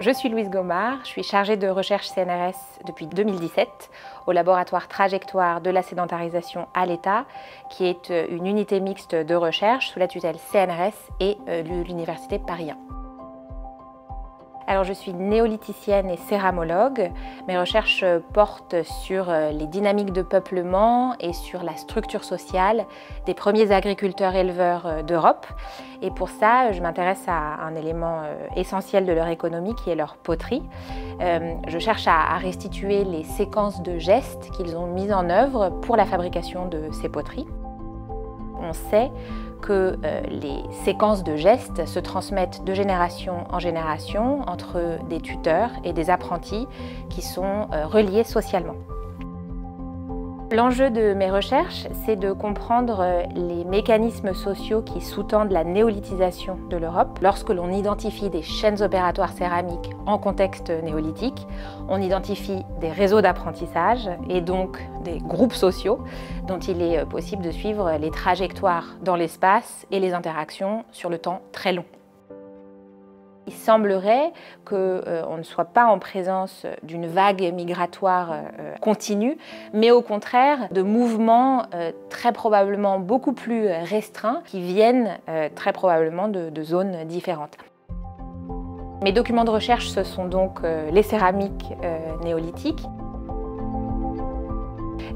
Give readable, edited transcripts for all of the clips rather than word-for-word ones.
Je suis Louise Gomard, je suis chargée de recherche CNRS depuis 2017 au laboratoire Trajectoire de la sédentarisation à l'État, qui est une unité mixte de recherche sous la tutelle CNRS et l'Université Paris 1. Alors, je suis néolithicienne et céramologue. Mes recherches portent sur les dynamiques de peuplement et sur la structure sociale des premiers agriculteurs-éleveurs d'Europe. Et pour ça, je m'intéresse à un élément essentiel de leur économie qui est leur poterie. Je cherche à restituer les séquences de gestes qu'ils ont mises en œuvre pour la fabrication de ces poteries. On sait que les séquences de gestes se transmettent de génération en génération entre des tuteurs et des apprentis qui sont reliés socialement. L'enjeu de mes recherches, c'est de comprendre les mécanismes sociaux qui sous-tendent la néolithisation de l'Europe. Lorsque l'on identifie des chaînes opératoires céramiques en contexte néolithique, on identifie des réseaux d'apprentissage et donc des groupes sociaux dont il est possible de suivre les trajectoires dans l'espace et les interactions sur le temps très long. Il semblerait qu'on ne soit pas en présence d'une vague migratoire continue, mais au contraire de mouvements très probablement beaucoup plus restreints qui viennent très probablement de zones différentes. Mes documents de recherche, ce sont donc les céramiques néolithiques.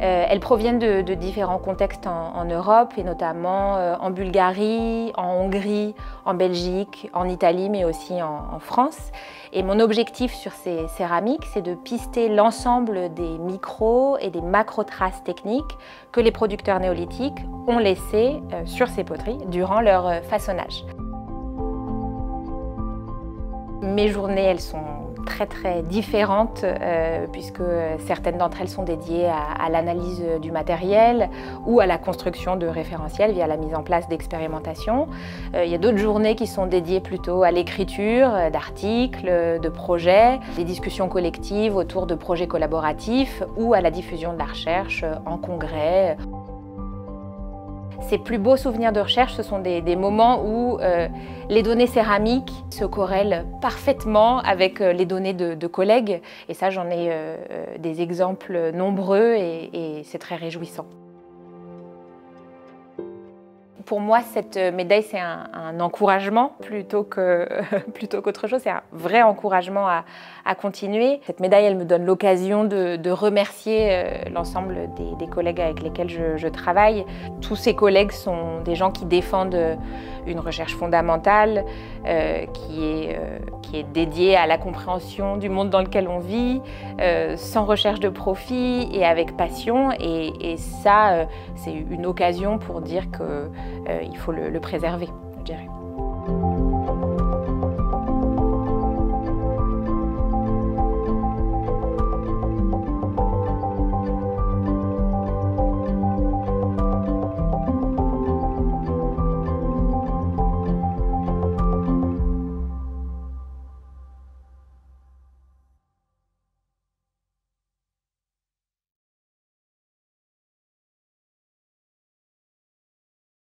Elles proviennent de différents contextes en Europe et notamment en Bulgarie, en Hongrie, en Belgique, en Italie mais aussi en France. Et mon objectif sur ces céramiques, c'est de pister l'ensemble des micro et des macro-traces techniques que les producteurs néolithiques ont laissées sur ces poteries durant leur façonnage. Mes journées, elles sont très différentes puisque certaines d'entre elles sont dédiées à l'analyse du matériel ou à la construction de référentiels via la mise en place d'expérimentations. Il y a d'autres journées qui sont dédiées plutôt à l'écriture d'articles, de projets, des discussions collectives autour de projets collaboratifs ou à la diffusion de la recherche en congrès. Ces plus beaux souvenirs de recherche, ce sont des moments où les données céramiques se corrèlent parfaitement avec les données de collègues. Et ça, j'en ai des exemples nombreux et c'est très réjouissant. Pour moi, cette médaille, c'est un encouragement plutôt qu'autre chose. C'est un vrai encouragement à continuer. Cette médaille, elle me donne l'occasion de remercier l'ensemble des collègues avec lesquels je travaille. Tous ces collègues sont des gens qui défendent une recherche fondamentale qui est dédiée à la compréhension du monde dans lequel on vit, sans recherche de profit et avec passion. Et ça, c'est une occasion pour dire qu'il faut le préserver, je dirais.